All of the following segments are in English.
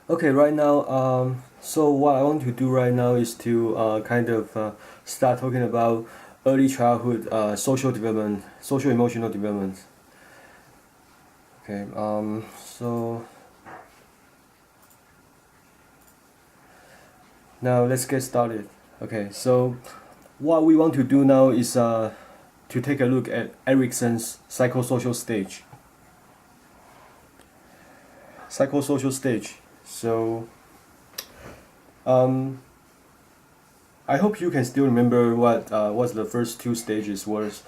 Okay, right now, so what I want to do right now is to start talking about early childhood social development, social emotional development. Okay, so now let's get started. Okay, so what we want to do now is to take a look at Erickson's psychosocial stage. Psychosocial stage. So, um, I hope you can still remember what the first two stages was.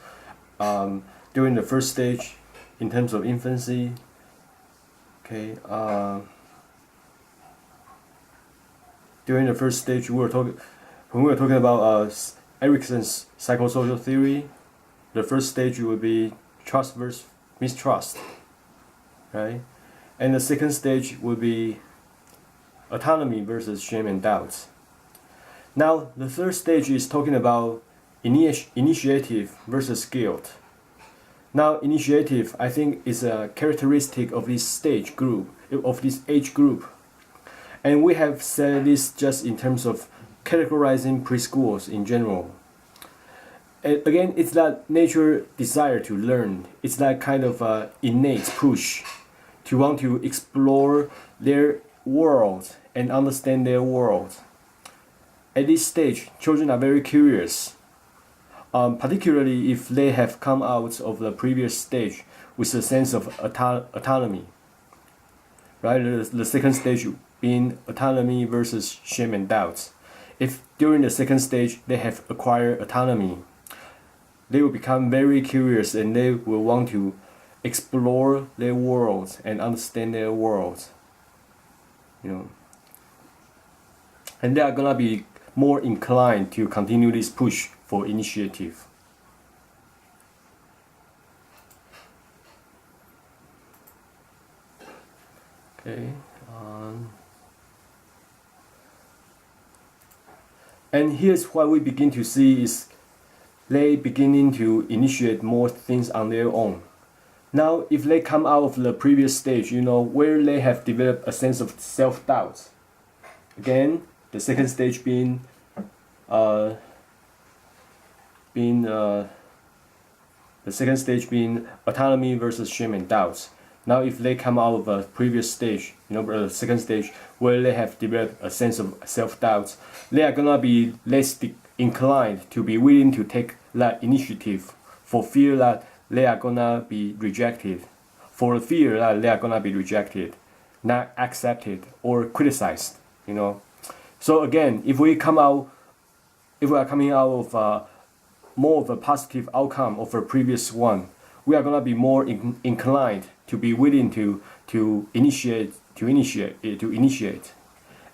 During the first stage, in terms of infancy, okay. During the first stage, when we were talking about Erickson's psychosocial theory. The first stage would be trust versus mistrust, right? And the second stage would be autonomy versus shame and doubts. Now, the third stage is talking about initiative versus guilt. Now, initiative, I think, is a characteristic of this stage group, of this age group. And we have said this just in terms of categorizing preschools in general. And again, it's that nature desire to learn. It's that kind of innate push to want to explore their world and understand their world. At this stage, children are very curious, particularly if they have come out of the previous stage with a sense of autonomy. Right, the second stage being autonomy versus shame and doubts. If during the second stage they have acquired autonomy, they will become very curious and they will want to explore their world and understand their world. You know, and they are gonna be more inclined to continue this push for initiative. Okay. And here's what we begin to see is they beginning to initiate more things on their own. Now, if they come out of the previous stage, where they have developed a sense of self-doubt. Again, the second stage being the second stage being autonomy versus shame and doubts. Now, if they come out of a previous stage, the second stage where they have developed a sense of self-doubt, they are gonna be less inclined to be willing to take that initiative for fear that they are gonna be rejected, for fear that they are gonna be rejected, not accepted or criticized. So again, if we are coming out of more of a positive outcome of a previous one, we are gonna be more inclined to be willing to initiate,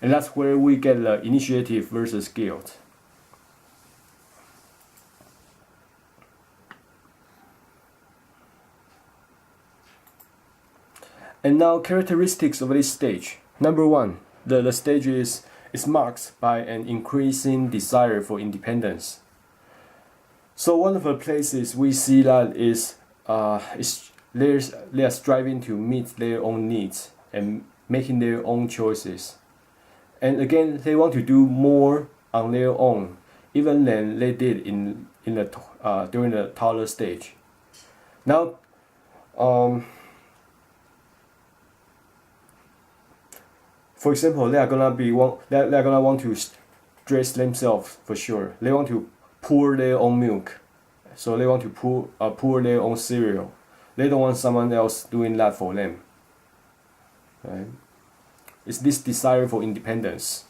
and that's where we get the initiative versus guilt. And now, characteristics of this stage. Number one, the stage is marked by an increasing desire for independence. So one of the places we see that is they are striving to meet their own needs and making their own choices. And again, they want to do more on their own, even than they did during the toddler stage. Now, for example, they are gonna want to dress themselves for sure. They want to pour their own milk, so they want to pour their own cereal. They don't want someone else doing that for them. Right? It's this desire for independence.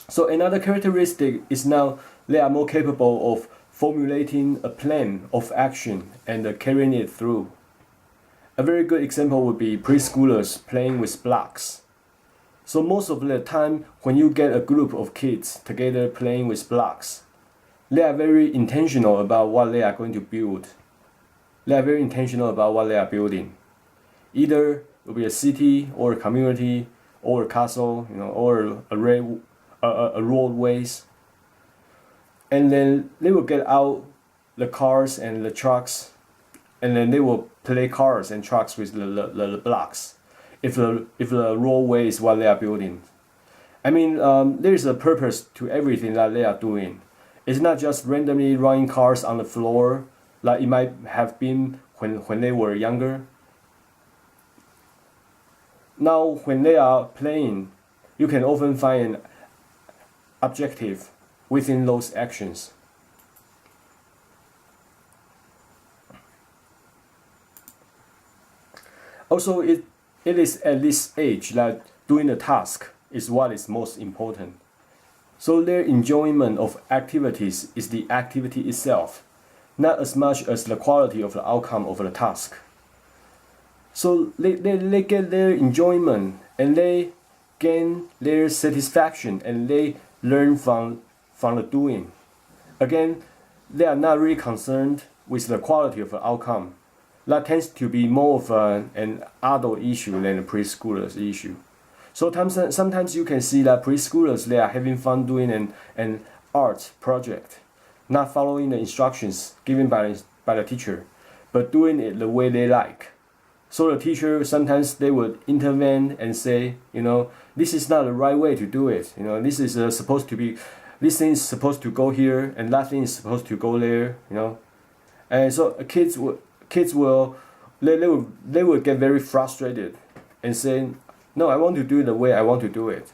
So another characteristic is now they are more capable of formulating a plan of action and carrying it through. A very good example would be preschoolers playing with blocks. So most of the time when you get a group of kids together playing with blocks, they are very intentional about what they are going to build. They are very intentional about what they are building. Either it will be a city or a community or a castle, or a roadways. And then they will get out the cars and the trucks and then they will play cars and trucks with the blocks, if the roadway is what they are building. I mean, there is a purpose to everything that they are doing. It's not just randomly running cars on the floor like it might have been when they were younger. Now, when they are playing, you can often find an objective within those actions. Also, it is at this age that doing the task is what is most important. So their enjoyment of activities is the activity itself, not as much as the quality of the outcome of the task. So they get their enjoyment and they gain their satisfaction and they learn from the doing. Again, they are not really concerned with the quality of the outcome. That tends to be more of an adult issue than a preschooler's issue. So sometimes you can see that preschoolers, they are having fun doing an art project, not following the instructions given by the teacher, but doing it the way they like. So the teacher, sometimes they would intervene and say, this is not the right way to do it. This is supposed to be, this thing is supposed to go here and that thing is supposed to go there. And so kids will get very frustrated and say, no, I want to do it the way I want to do it.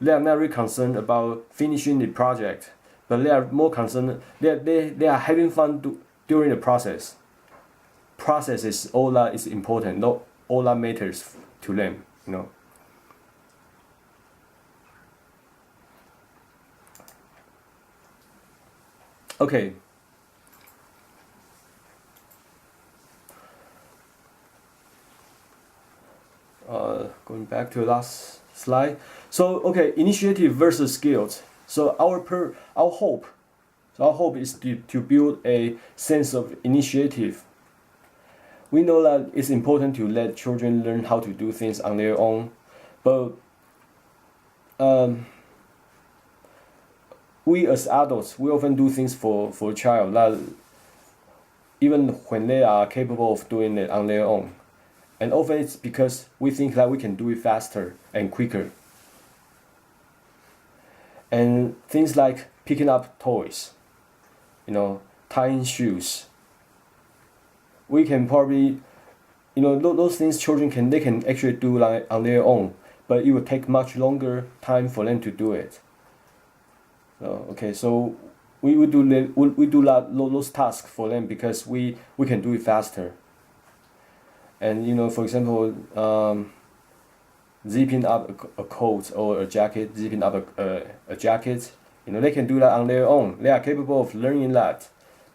They are not really concerned about finishing the project, but they are more concerned. They are having fun during the process. Process is all that is important, not all that matters to them. Okay. Going back to the last slide. So, okay, initiative versus skills. So our hope is to build a sense of initiative. We know that it's important to let children learn how to do things on their own, but we as adults, we often do things for a child that even when they are capable of doing it on their own. And often it's because we think that we can do it faster and quicker. And things like picking up toys, tying shoes. We can probably, those things children can actually do on their own, but it would take much longer time for them to do it. So we do those tasks for them because we can do it faster. And for example, zipping up a coat or a jacket, zipping up a jacket, they can do that on their own. They are capable of learning that,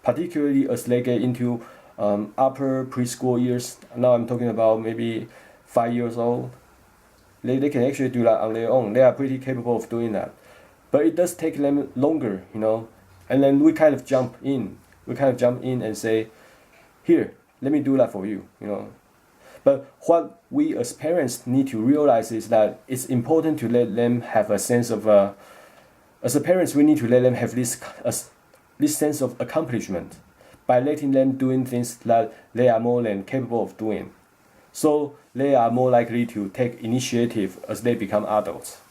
particularly as they get into upper preschool years. Now I'm talking about maybe 5 years old. They can actually do that on their own. They are pretty capable of doing that, but it does take them longer, And then we kind of jump in. And say, here, let me do that for you, But what we as parents need to realize is that it's important to let them have a sense of, as a parents, we need to let them have this sense of accomplishment by letting them doing things that they are more than capable of doing. So they are more likely to take initiative as they become adults.